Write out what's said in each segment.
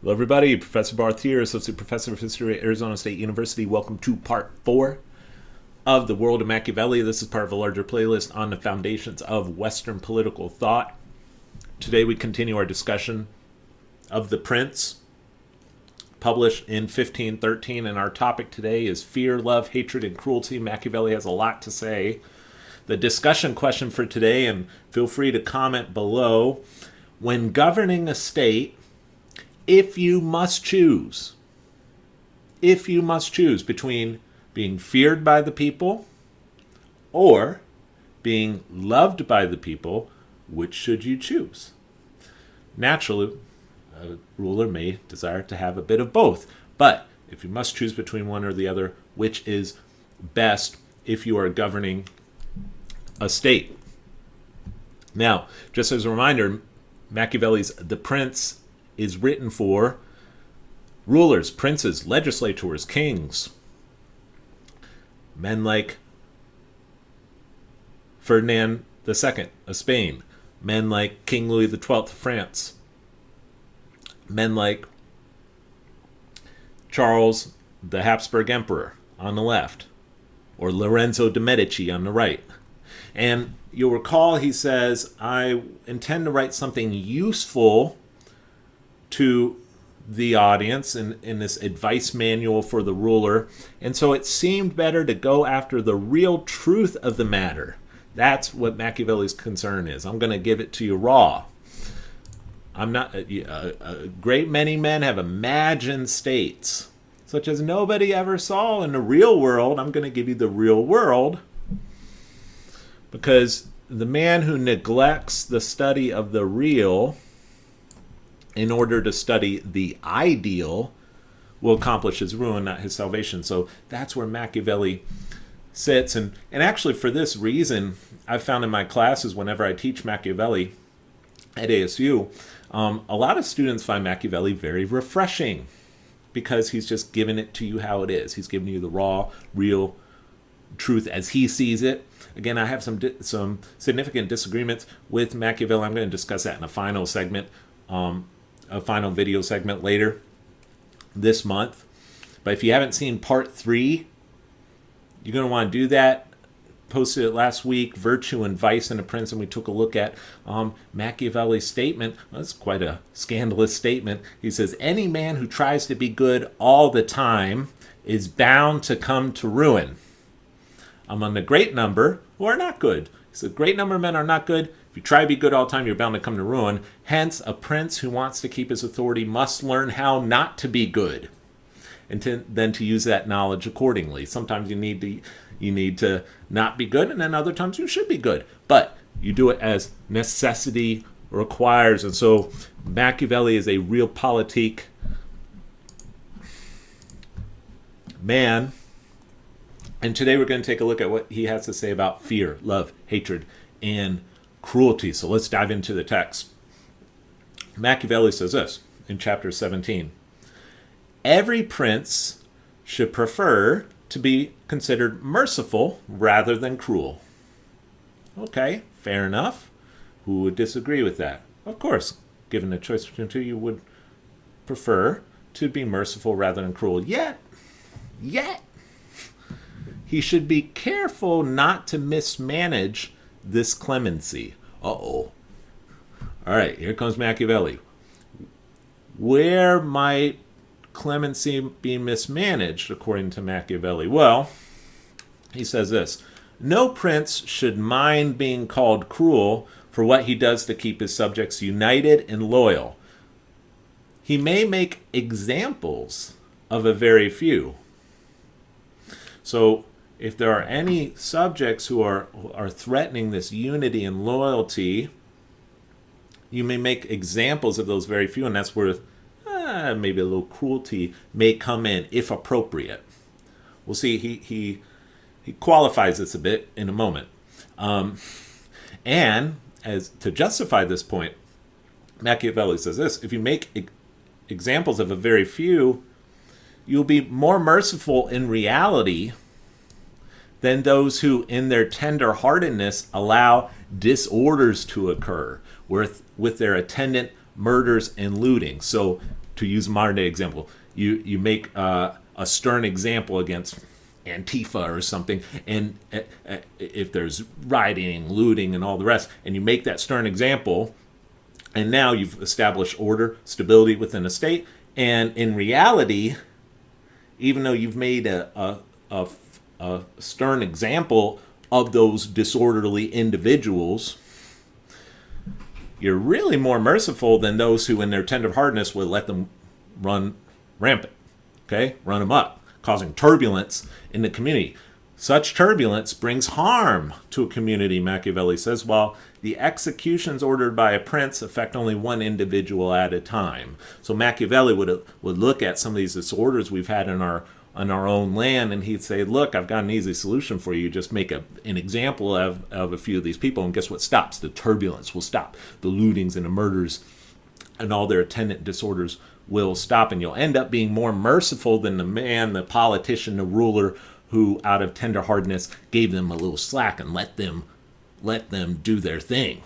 Hello, everybody. Professor Barth here, Associate Professor of History at Arizona State University. Welcome to Part 4 of The World of Machiavelli. This is part of a larger playlist on the foundations of Western political thought. Today we continue our discussion of The Prince, published in 1513, and our topic today is fear, love, hatred, and cruelty. Machiavelli has a lot to say. The discussion question for today, and feel free to comment below, when governing a state, if you must choose between being feared by the people or being loved by the people, which should you choose? Naturally, a ruler may desire to have a bit of both, but if you must choose between one or the other, which is best if you are governing a state? Now, just as a reminder, Machiavelli's The Prince is written for rulers, princes, legislators, kings, men like Ferdinand II of Spain, men like King Louis XII of France, men like Charles the Habsburg Emperor on the left, or Lorenzo de' Medici on the right. And you'll recall he says, I intend to write something useful to the audience in this advice manual for the ruler. And so it seemed better to go after the real truth of the matter. That's what Machiavelli's concern is. I'm going to give it to you raw. I'm not a great many men have imagined states such as nobody ever saw in the real world. I'm going to give you the real world, because the man who neglects the study of the real in order to study the ideal will accomplish his ruin, not his salvation. So that's where Machiavelli sits. And actually, for this reason, I've found in my classes, whenever I teach Machiavelli at ASU, a lot of students find Machiavelli very refreshing, because he's just giving it to you how it is. He's giving you the raw, real truth as he sees it. Again, I have some significant disagreements with Machiavelli. I'm going to discuss that in a final segment, a final video segment later this month. But if you haven't seen part 3, you're going to want to do that. Posted it last week, Virtue and Vice in a Prince, and we took a look at Machiavelli's statement. Well, that's quite a scandalous statement. He says, any man who tries to be good all the time is bound to come to ruin. Among the great number who are not good. He said, great number of men are not good. If you try to be good all the time, you're bound to come to ruin. Hence, a prince who wants to keep his authority must learn how not to be good, and then to use that knowledge accordingly. Sometimes you need to not be good, and then other times you should be good. But you do it as necessity requires. And so Machiavelli is a realpolitik man. And today we're going to take a look at what he has to say about fear, love, hatred, and cruelty. So let's dive into the text. Machiavelli says this in chapter 17. Every prince should prefer to be considered merciful rather than cruel. Okay, fair enough. Who would disagree with that? Of course, given the choice between two, you would prefer to be merciful rather than cruel. Yet, he should be careful not to mismanage this clemency. Uh-oh. All right, here comes Machiavelli. Where might clemency be mismanaged, according to Machiavelli? Well, he says this. No prince should mind being called cruel for what he does to keep his subjects united and loyal. He may make examples of a very few. So, if there are any subjects who are threatening this unity and loyalty, you may make examples of those very few, and that's where maybe a little cruelty may come in, if appropriate. We'll see. He qualifies this a bit in a moment. And as to justify this point, Machiavelli says this: if you make examples of a very few, you'll be more merciful in reality than those who, in their tender-heartedness, allow disorders to occur with their attendant murders and looting. So to use a modern day example, you make a stern example against Antifa or something, and if there's rioting, looting, and all the rest, and you make that stern example, and now you've established order, stability within a state, and in reality, even though you've made a stern example of those disorderly individuals, you're really more merciful than those who in their tenderheartedness would let them run rampant, okay? Run amok, causing turbulence in the community. Such turbulence brings harm to a community, Machiavelli says, while the executions ordered by a prince affect only one individual at a time. So Machiavelli would look at some of these disorders we've had in our own land, and he'd say, look, I've got an easy solution for you. Just make an example of a few of these people, and guess what stops? The turbulence will stop. The lootings and the murders and all their attendant disorders will stop, and you'll end up being more merciful than the man, the politician, the ruler, who out of tenderheartedness gave them a little slack and let them do their thing.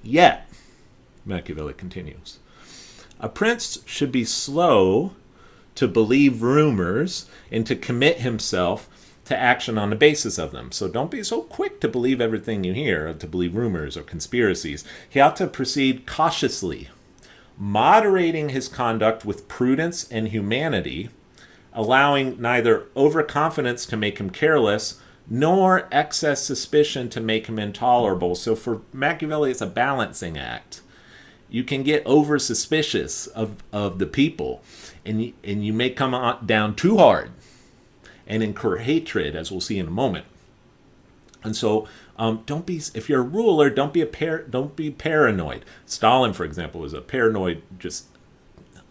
Yet, Machiavelli continues, a prince should be slow to believe rumors and to commit himself to action on the basis of them. So don't be so quick to believe everything you hear, or to believe rumors or conspiracies. He ought to proceed cautiously, moderating his conduct with prudence and humanity, allowing neither overconfidence to make him careless, nor excess suspicion to make him intolerable. So for Machiavelli, it's a balancing act. You can get over suspicious of the people, and you may come down too hard and incur hatred, as we'll see in a moment. And so, don't be, if you're a ruler, don't be paranoid. Stalin, for example, was a paranoid just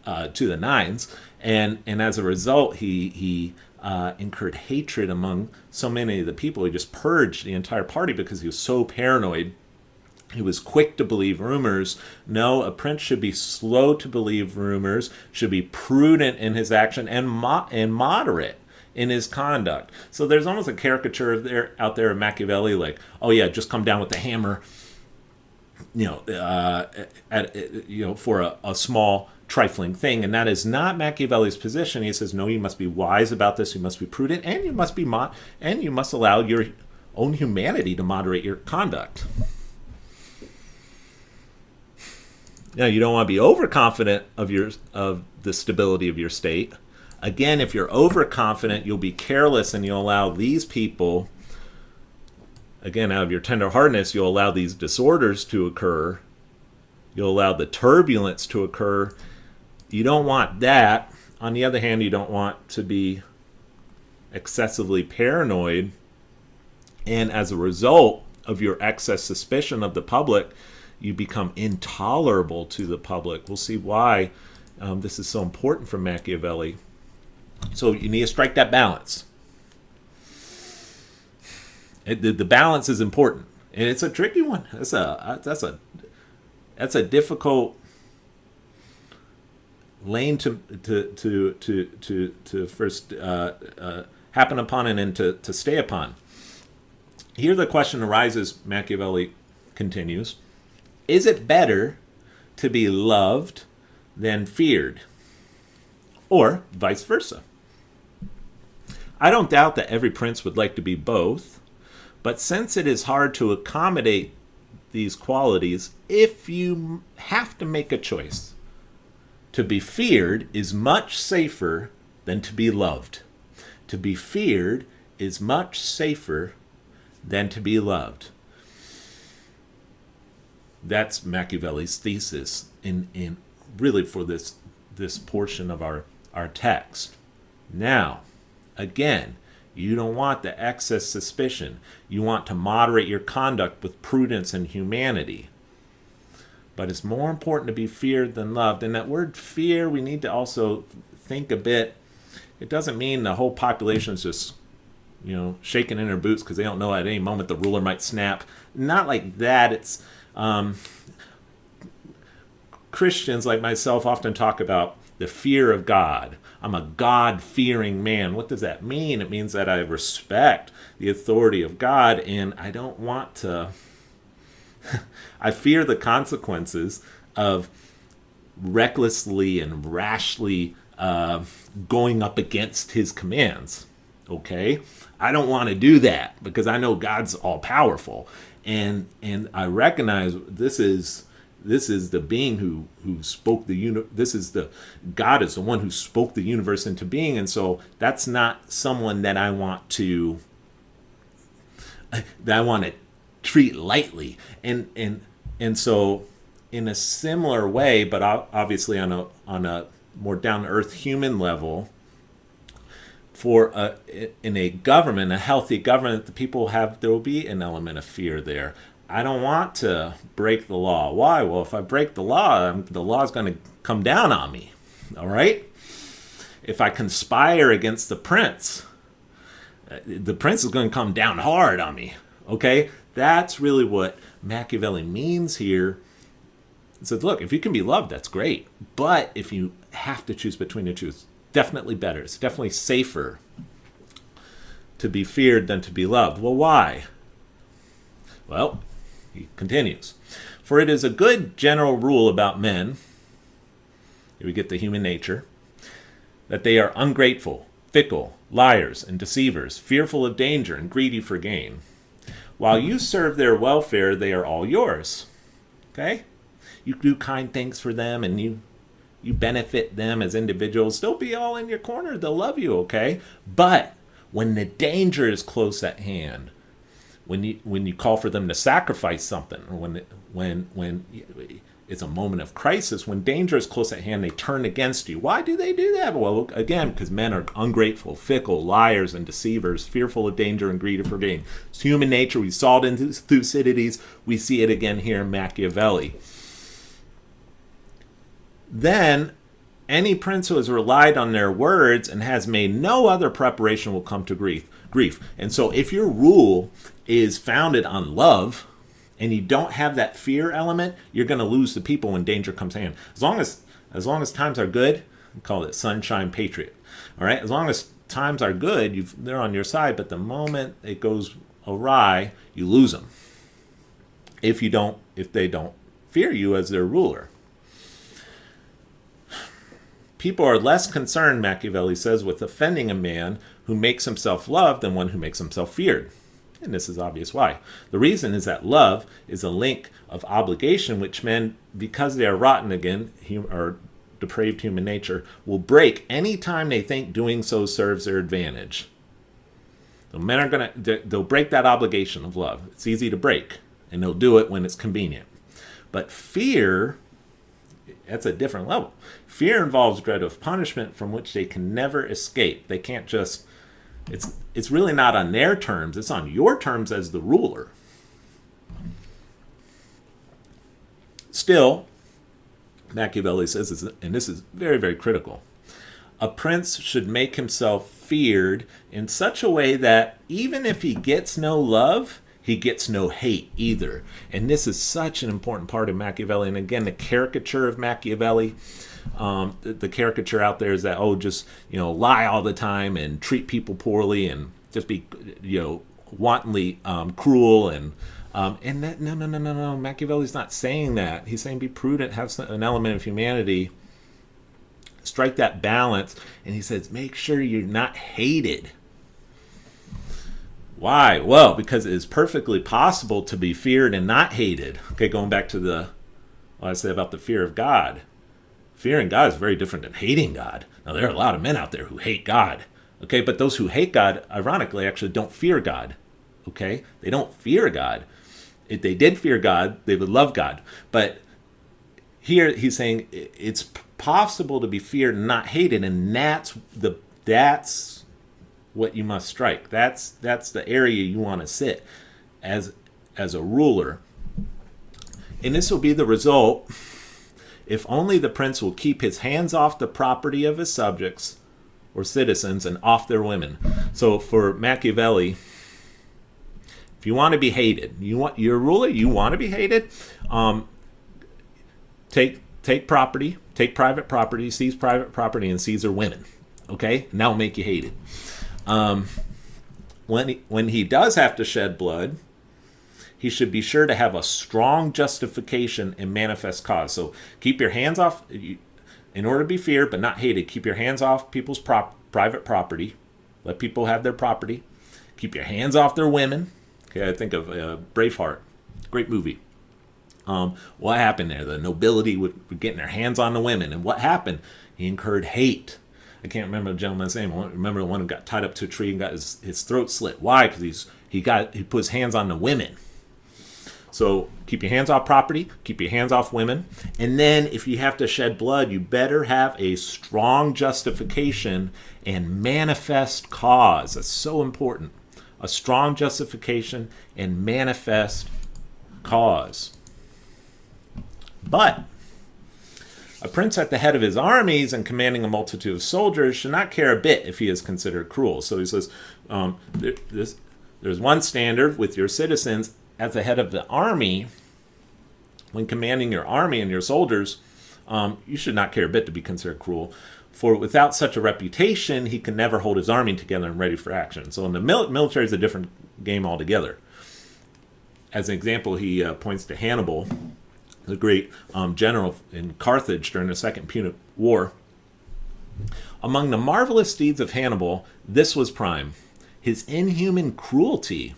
to the nines, and as a result, he incurred hatred among so many of the people. He just purged the entire party because he was so paranoid. He was quick to believe rumors. No, a prince should be slow to believe rumors, should be prudent in his action, and moderate in his conduct. So there's almost a caricature out there of Machiavelli, like, oh yeah, just come down with the hammer, for a small trifling thing, and that is not Machiavelli's position. He says, no, you must be wise about this, you must be prudent, and you must be and you must allow your own humanity to moderate your conduct. Now, you don't want to be overconfident of the stability of your state. Again, if you're overconfident, you'll be careless, and you'll allow these people, again, out of your tenderheartedness, you'll allow these disorders to occur. You'll allow the turbulence to occur. You don't want that. On the other hand, you don't want to be excessively paranoid. And as a result of your excess suspicion of the public, you become intolerable to the public. We'll see why this is so important for Machiavelli. So you need to strike that balance. The balance is important, and it's a tricky one. That's a difficult lane to first happen upon and then to stay upon. Here the question arises, Machiavelli continues, is it better to be loved than feared? Or vice versa? I don't doubt that every prince would like to be both, but since it is hard to accommodate these qualities, if you have to make a choice, to be feared is much safer than to be loved. To be feared is much safer than to be loved. That's Machiavelli's thesis in really for this portion of our text. Now, again, you don't want the excess suspicion. You want to moderate your conduct with prudence and humanity. But it's more important to be feared than loved. And that word fear, we need to also think a bit. It doesn't mean the whole population is just, shaking in their boots because they don't know at any moment the ruler might snap. Not like that. It's Christians like myself often talk about the fear of God. I'm a God-fearing man. What does that mean? It means that I respect the authority of God, and I don't want to... I fear the consequences of recklessly and rashly going up against his commands. Okay, I don't want to do that because I know God's all powerful, and I recognize this is the being who spoke the this is the God is the one who spoke the universe into being, and so that's not someone that I want to treat lightly, and so in a similar way, but obviously on a more down to earth human level, in a government, a healthy government, the people there will be an element of fear there. I don't want to break the law. Why? Well, if I break the law is going to come down on me. All right? If I conspire against the prince is going to come down hard on me. Okay? That's really what Machiavelli means here. He said, look, if you can be loved, that's great. But if you have to choose between the two, it's definitely better. It's definitely safer to be feared than to be loved. Well, why? Well, he continues. For it is a good general rule about men, here we get the human nature, that they are ungrateful, fickle, liars, and deceivers, fearful of danger and greedy for gain. While you serve their welfare, they are all yours. Okay? You do kind things for them, and you benefit them as individuals. They'll be all in your corner. They'll love you, okay? But when the danger is close at hand, when you call for them to sacrifice something, or when it's a moment of crisis, when danger is close at hand, they turn against you. Why do they do that? Well, again, because men are ungrateful, fickle, liars, and deceivers, fearful of danger and greedy for gain. It's human nature. We saw it in Thucydides. We see it again here in Machiavelli. Then, any prince who has relied on their words and has made no other preparation will come to grief. And so if your rule is founded on love and you don't have that fear element, you're going to lose the people when danger comes in. As long as times are good, we call it sunshine patriot. All right? As long as times are good, they're on your side, but the moment it goes awry, you lose them. If they don't fear you as their ruler. People are less concerned, Machiavelli says, with offending a man who makes himself loved than one who makes himself feared. And this is obvious why. The reason is that love is a link of obligation which men, because they are rotten again, or depraved human nature, will break any time they think doing so serves their advantage. The men are they'll break that obligation of love. It's easy to break, and they'll do it when it's convenient. But fear, that's a different level. Fear involves dread of punishment from which they can never escape. They can't just, it's really not on their terms, it's on your terms as the ruler. Still, Machiavelli says, and this is very, very critical, a prince should make himself feared in such a way that even if he gets no love, he gets no hate either. And this is such an important part of Machiavelli. And again, the caricature of Machiavelli, the caricature out there is that, just, lie all the time and treat people poorly and just be, wantonly cruel. And that, no. Machiavelli's not saying that. He's saying be prudent, have an element of humanity, strike that balance. And he says, make sure you're not hated. Why? Well, because it is perfectly possible to be feared and not hated. Okay, going back to what I said about the fear of God. Fearing God is very different than hating God. Now, there are a lot of men out there who hate God. Okay, but those who hate God, ironically, actually don't fear God. Okay? They don't fear God. If they did fear God, they would love God. But here he's saying it's possible to be feared and not hated, and that's what you must strike. That's the area you want to sit as a ruler. And this will be the result if only the prince will keep his hands off the property of his subjects or citizens and off their women. So for Machiavelli, if you want to be hated, you're a ruler, you want to be hated, take property, take private property, seize private property, and seize their women. Okay? And that will make you hated. When he does have to shed blood, he should be sure to have a strong justification and manifest cause. So keep your hands off, in order to be feared but not hated, keep your hands off people's private property. Let people have their property. Keep your hands off their women. Okay, I think of Braveheart. Great movie. What happened there? The nobility were getting their hands on the women. And what happened? He incurred hate. I can't remember the gentleman's name. I remember the one who got tied up to a tree and got his throat slit. Why? Because he put his hands on the women. So keep your hands off property. Keep your hands off women. And then if you have to shed blood, you better have a strong justification and manifest cause. That's so important. A strong justification and manifest cause. But a prince at the head of his armies and commanding a multitude of soldiers should not care a bit if he is considered cruel. So he says, there's one standard with your citizens at the head of the army. When commanding your army and your soldiers, you should not care a bit to be considered cruel. For without such a reputation, he can never hold his army together and ready for action. So in the military is a different game altogether. As an example, he points to Hannibal, the great general in Carthage during the Second Punic War. Among the marvelous deeds of Hannibal, this was prime: his inhuman cruelty,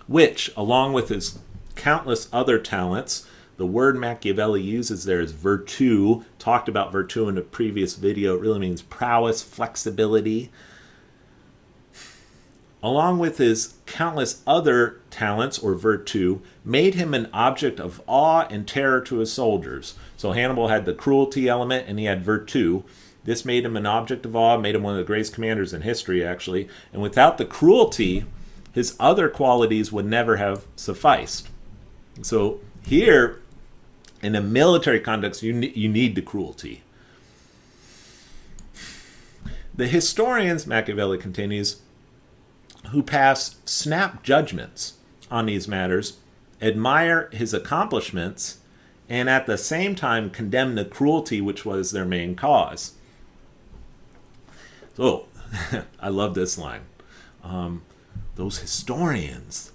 which, along with his countless other talents, the word Machiavelli uses there is virtù. Talked about virtù in a previous video. It really means prowess, flexibility. Along with his countless other talents, or virtù, made him an object of awe and terror to his soldiers. So Hannibal had the cruelty element and he had virtù. This made him an object of awe, made him one of the greatest commanders in history, actually. And without the cruelty, his other qualities would never have sufficed. So here, in a military context, you need the cruelty. The historians, Machiavelli continues, who pass snap judgments on these matters, admire his accomplishments, and at the same time condemn the cruelty which was their main cause. So, I love this line. Those historians,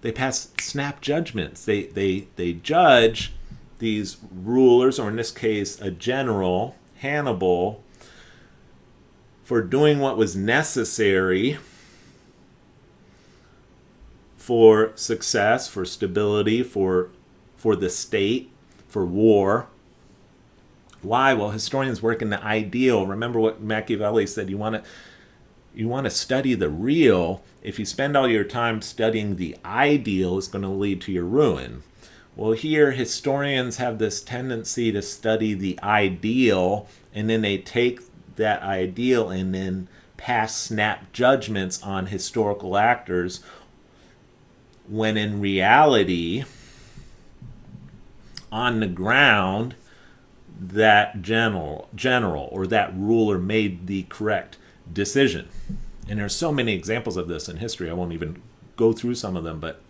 they pass snap judgments. They judge these rulers, or in this case, a general, Hannibal, for doing what was necessary for success, for stability, for the state, for war. Why? Well, historians work in the ideal. Remember what Machiavelli said, you want to study the real. If you spend all your time studying the ideal, it's going to lead to your ruin. Well, here historians have this tendency to study the ideal, and then they take that ideal and then pass snap judgments on historical actors, when in reality, on the ground, that general or that ruler made the correct decision. And there's so many examples of this in history. I won't even go through some of them, but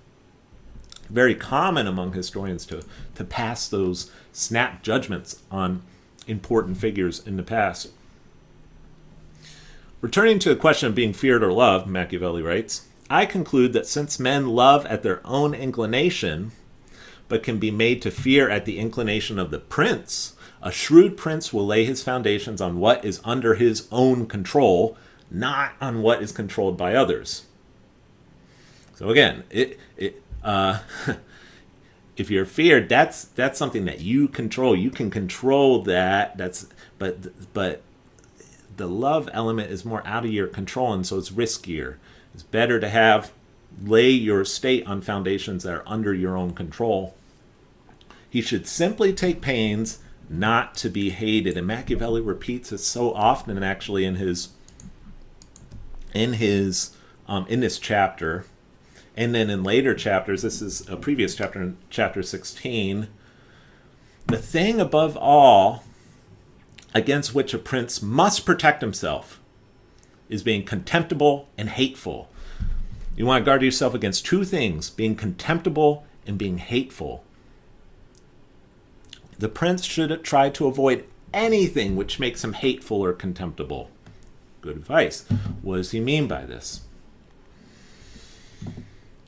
very common among historians to pass those snap judgments on important figures in the past. Returning to the question of being feared or loved, Machiavelli writes, I conclude that since men love at their own inclination, but can be made to fear at the inclination of the prince, a shrewd prince will lay his foundations on what is under his own control, not on what is controlled by others. So again, if you're feared, that's something that you control. You can control that. But the love element is more out of your control, and so it's riskier. It's better to lay your state on foundations that are under your own control. He should simply take pains not to be hated. And Machiavelli repeats it so often, actually, in this chapter, and then in later chapters. This is a previous chapter, in chapter 16. The thing above all against which a prince must protect himself is being contemptible and hateful. You want to guard yourself against two things: being contemptible and being hateful. The prince should try to avoid anything which makes him hateful or contemptible. Good advice. What does he mean by this?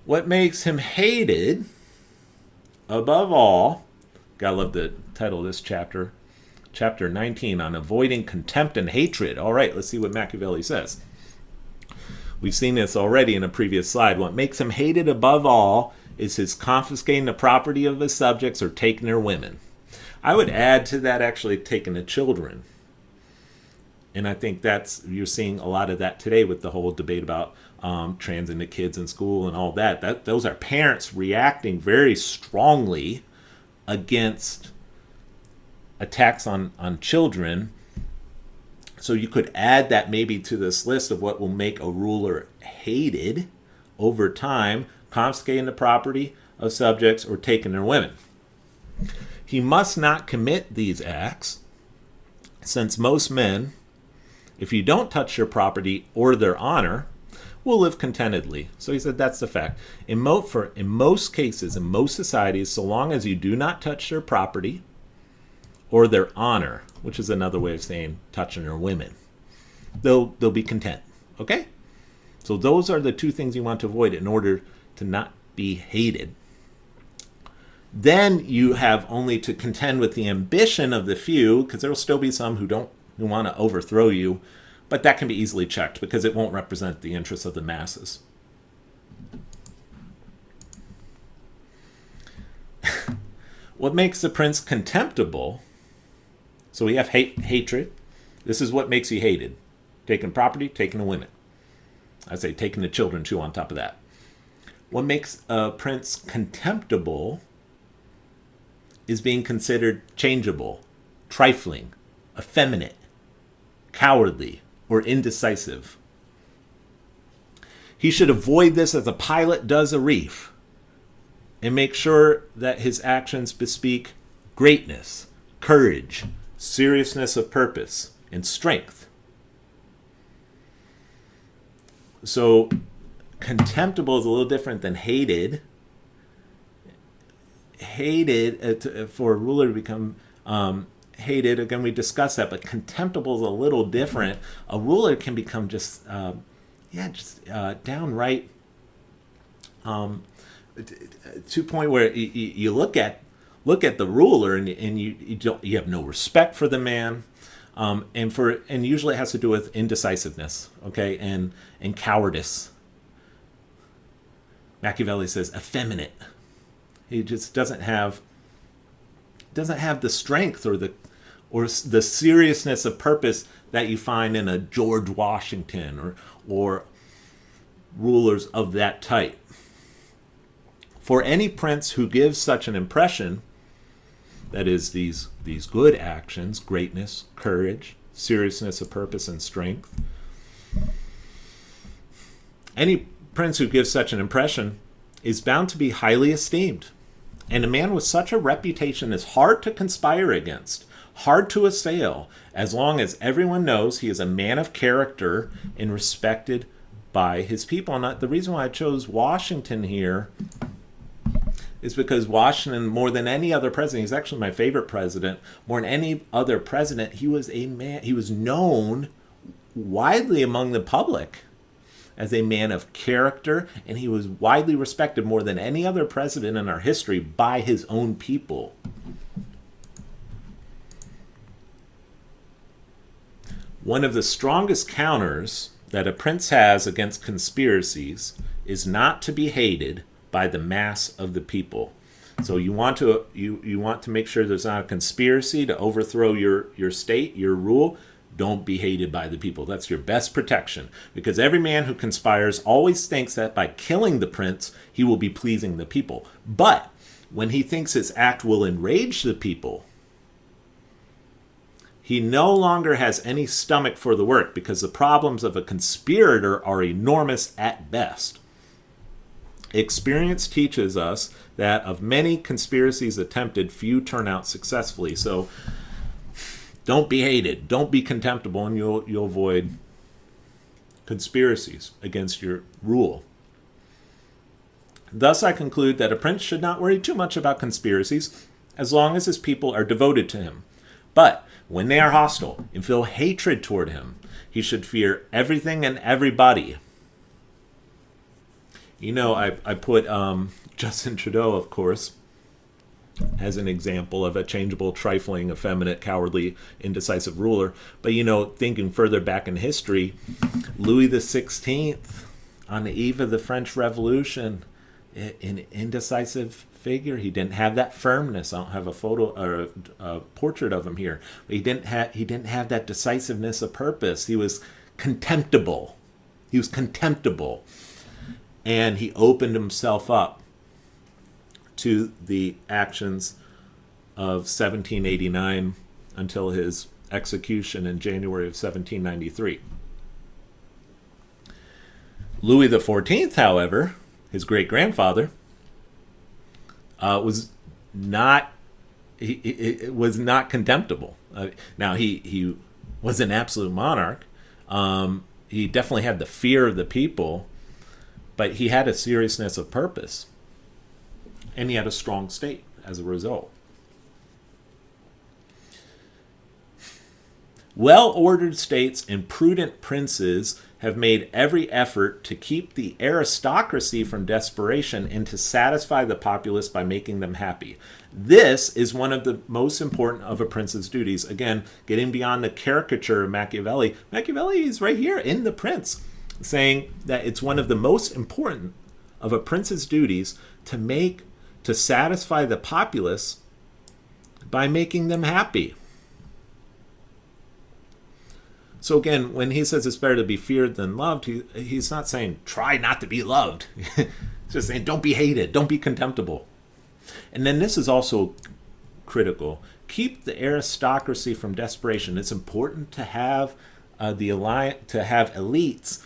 What makes him hated above all, gotta love the title of this chapter, chapter 19 on avoiding contempt and hatred. All right, let's see what Machiavelli says. We've seen this already in a previous slide. What makes him hated above all is his confiscating the property of his subjects or taking their women. I would add to that actually taking the children. And I think you're seeing a lot of that today with the whole debate about transgender kids in school and all that. Those are parents reacting very strongly against attacks on children. So you could add that maybe to this list of what will make a ruler hated over time: confiscating the property of subjects or taking their women. He must not commit these acts, since most men, if you don't touch their property or their honor, will live contentedly. So he said that's the fact. In most cases, in most societies, so long as you do not touch their property or their honor, which is another way of saying touching their women, they'll be content. Okay? So those are the two things you want to avoid in order to not be hated. Then you have only to contend with the ambition of the few, because there will still be some who want to overthrow you, but that can be easily checked because it won't represent the interests of the masses. What makes the prince contemptible? So we have hatred. This is what makes you hated: taking property, taking the women. I say taking the children too on top of that. What makes a prince contemptible is being considered changeable, trifling, effeminate, cowardly, or indecisive. He should avoid this as a pilot does a reef, and make sure that his actions bespeak greatness, courage, seriousness of purpose, and strength. So contemptible is a little different than hated. Hated, for a ruler to become hated, again, we discussed that, but contemptible is a little different. A ruler can become just downright to a point where you look at the ruler and you have no respect for the man, and usually it has to do with indecisiveness, okay, and cowardice. Machiavelli says effeminate. He just doesn't have the strength or the seriousness of purpose that you find in a George Washington or rulers of that type. For any prince who gives such an impression, that is, these good actions, greatness, courage, seriousness of purpose, and strength, any prince who gives such an impression is bound to be highly esteemed. And a man with such a reputation is hard to conspire against, hard to assail, as long as everyone knows he is a man of character and respected by his people. And the reason why I chose Washington here is because Washington, more than any other president, he's actually my favorite president, more than any other president, he was a man, he was known widely among the public as a man of character, and he was widely respected more than any other president in our history by his own people. One of the strongest counters that a prince has against conspiracies is not to be hated by the mass of the people. So you want to make sure there's not a conspiracy to overthrow your state, your rule. Don't be hated by the people. That's your best protection, because every man who conspires always thinks that by killing the prince, he will be pleasing the people. But when he thinks his act will enrage the people, he no longer has any stomach for the work, because the problems of a conspirator are enormous at best. Experience teaches us that of many conspiracies attempted, few turn out successfully. So don't be hated, don't be contemptible, and you'll avoid conspiracies against your rule. Thus, I conclude that a prince should not worry too much about conspiracies as long as his people are devoted to him. But when they are hostile and feel hatred toward him, he should fear everything and everybody. I put Justin Trudeau, of course, as an example of a changeable, trifling, effeminate, cowardly, indecisive ruler. But, thinking further back in history, Louis XVI, on the eve of the French Revolution, an indecisive figure. He didn't have that firmness. I don't have a photo or a portrait of him here. But he didn't have that decisiveness of purpose. He was contemptible. And he opened himself up to the actions of 1789 until his execution in January of 1793. Louis XIV, however, his great-grandfather, was not contemptible. Now, he was an absolute monarch. He definitely had the fear of the people, but he had a seriousness of purpose, and he had a strong state as a result. Well-ordered states and prudent princes have made every effort to keep the aristocracy from desperation and to satisfy the populace by making them happy. This is one of the most important of a prince's duties. Again, getting beyond the caricature of Machiavelli. Machiavelli is right here in The Prince, saying that it's one of the most important of a prince's duties to satisfy the populace by making them happy. So again, when he says it's better to be feared than loved, he's not saying try not to be loved. He's just saying don't be hated, don't be contemptible. And then this is also critical. Keep the aristocracy from desperation. It's important to have elites,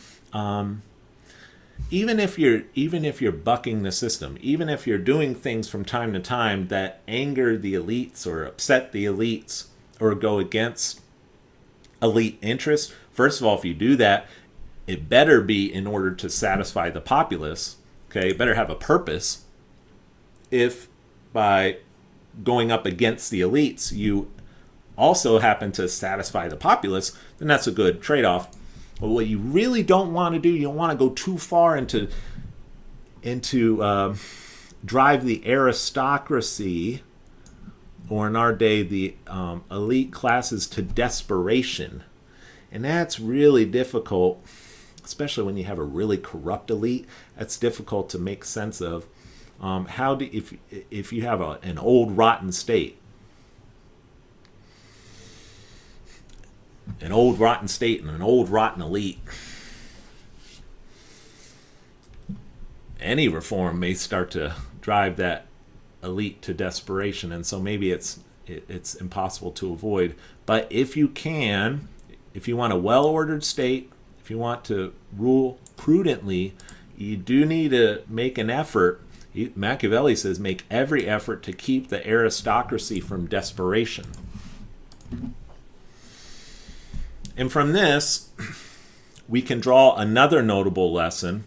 even if you're bucking the system, even if you're doing things from time to time that anger the elites or upset the elites or go against elite interests. First of all, if you do that, it better be in order to satisfy the populace. Okay, it better have a purpose. If by going up against the elites, you also happen to satisfy the populace, then that's a good trade-off. But what you really don't want to do, you don't want to go too far into drive the aristocracy, or in our day, the elite classes, to desperation. And that's really difficult, especially when you have a really corrupt elite. That's difficult to make sense of. If you have an old rotten state, and an old rotten elite, any reform may start to drive that elite to desperation, and so maybe it's impossible to avoid. But if you want a well-ordered state, if you want to rule prudently, you do need to make an effort. Machiavelli says make every effort to keep the aristocracy from desperation. And from this, we can draw another notable lesson.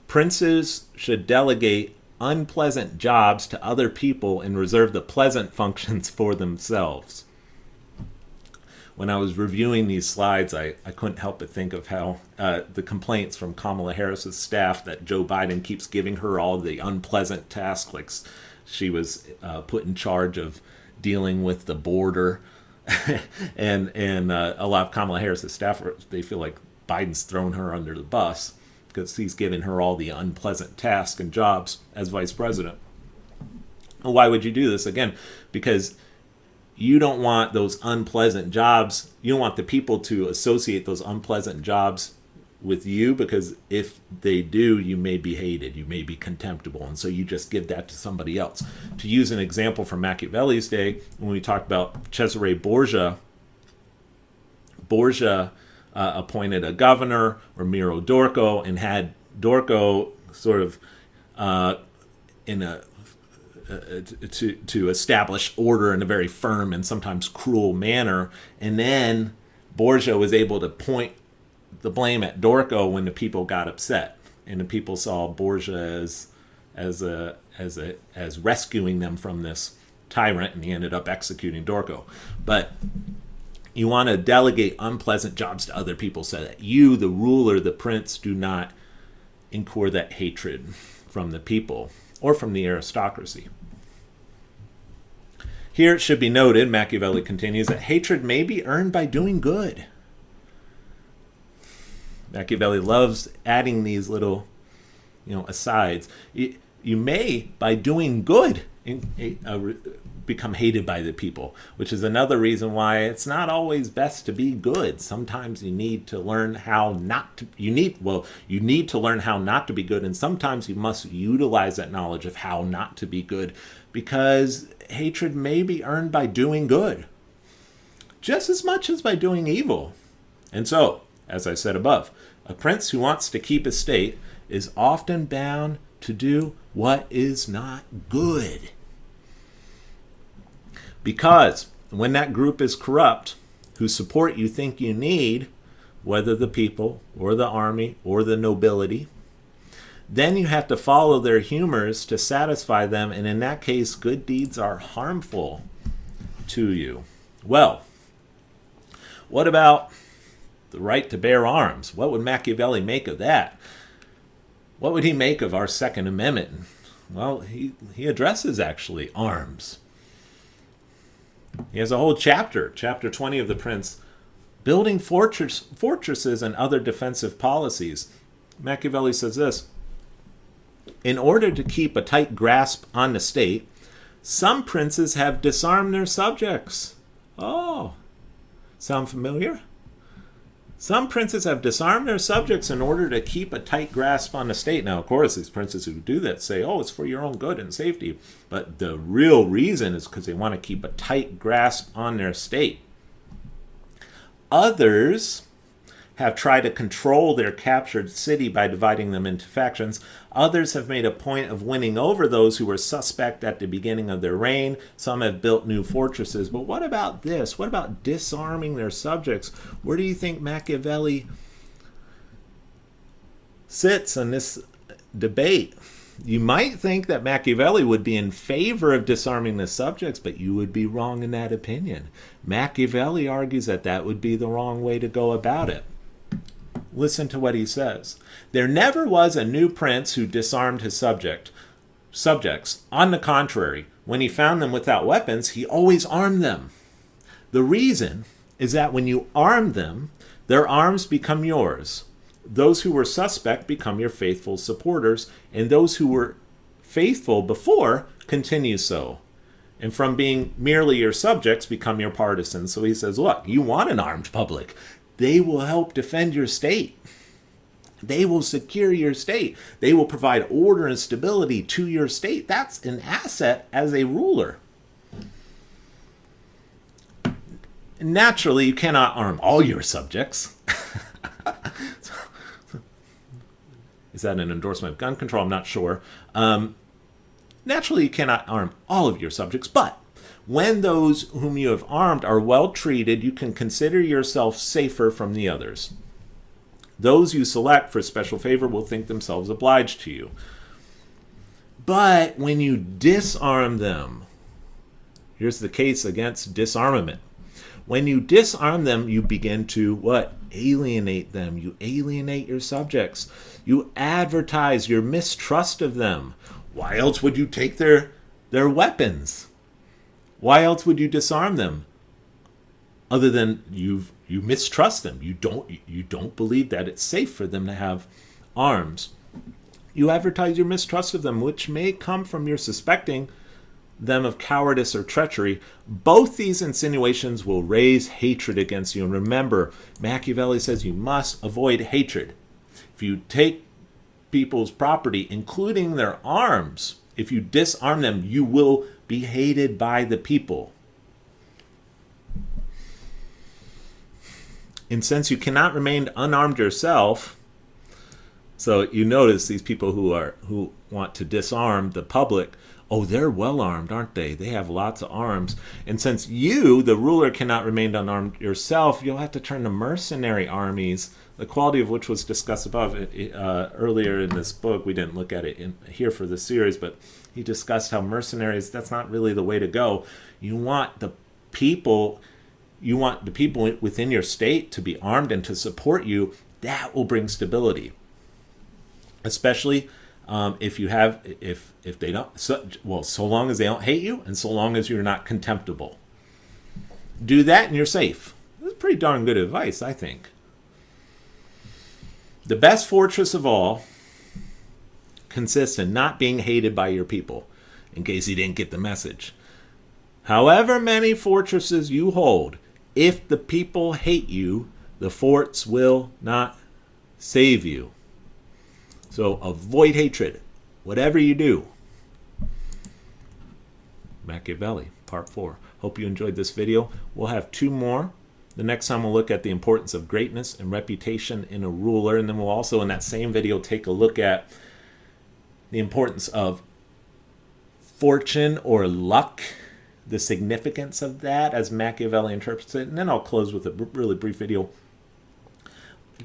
Princes should delegate unpleasant jobs to other people and reserve the pleasant functions for themselves. When I was reviewing these slides, I couldn't help but think of how the complaints from Kamala Harris's staff that Joe Biden keeps giving her all the unpleasant tasks, like she was put in charge of dealing with the border, and a lot of Kamala Harris's staff, they feel like Biden's thrown her under the bus because he's giving her all the unpleasant tasks and jobs as vice president. And why would you do this? Again, because you don't want those unpleasant jobs. You don't want the people to associate those unpleasant jobs with you, because if they do, you may be hated, you may be contemptible, and so you just give that to somebody else. To use an example from Machiavelli's day, when we talked about Cesare Borgia, appointed a governor, Ramiro Dorco, and had Dorco sort of to establish order in a very firm and sometimes cruel manner. And then Borgia was able to point the blame at Dorco when the people got upset, and the people saw Borgia as rescuing them from this tyrant, and he ended up executing Dorco. But you want to delegate unpleasant jobs to other people so that you, the ruler, the prince, do not incur that hatred from the people or from the aristocracy. Here it should be noted, Machiavelli continues, that hatred may be earned by doing good. Machiavelli loves adding these little, asides. You may, by doing good, become hated by the people, which is another reason why it's not always best to be good. Sometimes you need to learn how not to. You need to learn how not to be good, and sometimes you must utilize that knowledge of how not to be good, because hatred may be earned by doing good, just as much as by doing evil. And so, as I said above, a prince who wants to keep his state is often bound to do what is not good. Because when that group is corrupt, whose support you think you need, whether the people or the army or the nobility, then you have to follow their humors to satisfy them, and in that case, good deeds are harmful to you. Well, what about the right to bear arms? What would Machiavelli make of that? What would he make of our Second Amendment? Well, he addresses actually arms. He has a whole chapter 20 of The Prince, building fortresses and other defensive policies. Machiavelli says this: in order to keep a tight grasp on the state, some princes have disarmed their subjects. Oh, sound familiar? Some princes have disarmed their subjects in order to keep a tight grasp on the state. Now, of course, these princes who do that say, oh, it's for your own good and safety. But the real reason is because they want to keep a tight grasp on their state. Others have tried to control their captured city by dividing them into factions. Others have made a point of winning over those who were suspect at the beginning of their reign. Some have built new fortresses. But what about this? What about disarming their subjects? Where do you think Machiavelli sits in this debate? You might think that Machiavelli would be in favor of disarming the subjects, but you would be wrong in that opinion. Machiavelli argues that that would be the wrong way to go about it. Listen to what he says. There never was a new prince who disarmed his subjects. On the contrary, when he found them without weapons, he always armed them. The reason is that when you arm them, their arms become yours. Those who were suspect become your faithful supporters, and those who were faithful before continue so. And from being merely your subjects become your partisans. So he says, look, you want an armed public. They will help defend your state. They will secure your state. They will provide order and stability to your state. That's an asset as a ruler. Naturally, you cannot arm all your subjects. Is that an endorsement of gun control? I'm not sure. Naturally, you cannot arm all of your subjects, but when those whom you have armed are well treated, you can consider yourself safer from the others. Those you select for special favor will think themselves obliged to you. But when you disarm them, here's the case against disarmament. When you disarm them, you begin to what? Alienate them. You alienate your subjects. You advertise your mistrust of them. Why else would you take their weapons? Why else would you disarm them? Other than you mistrust them. You don't believe that it's safe for them to have arms. You advertise your mistrust of them, which may come from your suspecting them of cowardice or treachery. Both these insinuations will raise hatred against you. And remember, Machiavelli says you must avoid hatred. If you take people's property, including their arms, if you disarm them, you will be hated by the people. And since you cannot remain unarmed yourself, so you notice these people who want to disarm the public, oh, they're well armed, aren't they? They have lots of arms. And since you, the ruler, cannot remain unarmed yourself, you'll have to turn to mercenary armies, the quality of which was discussed above earlier in this book. We didn't look at it here for this series, but he discussed how mercenaries, that's not really the way to go. You want the people within your state to be armed and to support you. That will bring stability. especially if you have, if they don't, so long as they don't hate you and so long as you're not contemptible. Do that and you're safe. That's pretty darn good advice, I think. The best fortress of all consists in not being hated by your people, in case you didn't get the message. However many fortresses you hold, if the people hate you, the forts will not save you. So avoid hatred, whatever you do. Machiavelli, part 4. Hope you enjoyed this video. We'll have 2 more. The next time we'll look at the importance of greatness and reputation in a ruler. And then we'll also, in that same video, take a look at the importance of fortune or luck, the significance of that as Machiavelli interprets it. And then I'll close with a really brief video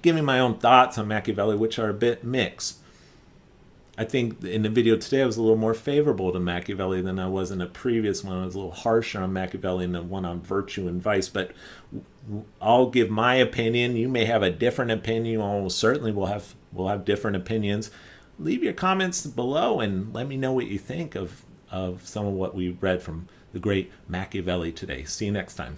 giving my own thoughts on Machiavelli, which are a bit mixed. I think in the video today I was a little more favorable to Machiavelli than I was in a previous one. I was a little harsher on Machiavelli than the one on virtue and vice, but I'll give my opinion. You may have a different opinion. Almost certainly we'll have different opinions. Leave your comments below and let me know what you think of some of what we read from the great Machiavelli today. See you next time.